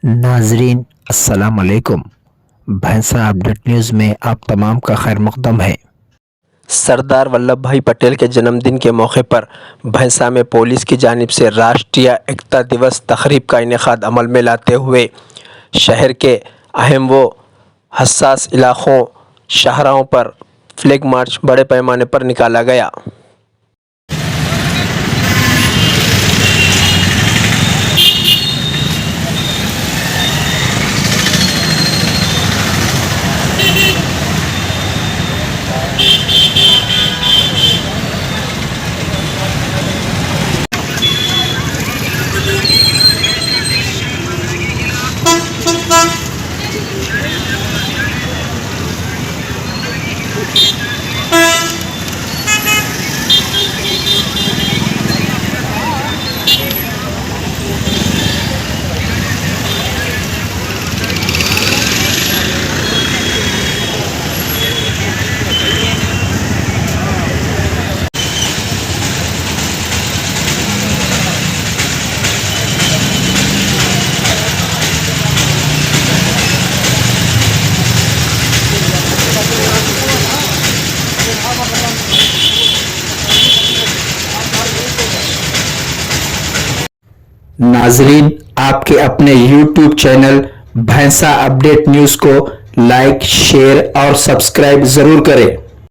नाजरीन अस्सलाम वालेकुम। भैंसा अपडेट न्यूज़ में आप तमाम का खैर मकदम है। सरदार वल्लभ भाई पटेल के जन्मदिन के मौके पर भैंसा में पुलिस की जानिब से राष्ट्रीय एकता दिवस तकरीब का इनेकाद अमल में लाते हुए शहर के अहम व हसास इलाक़ों शाहराहों पर फ्लैग मार्च बड़े पैमाने पर निकाला गया। नाजरीन, आपके अपने YouTube चैनल भैंसा अपडेट न्यूज़ को लाइक, शेयर और सब्सक्राइब ज़रूर करें।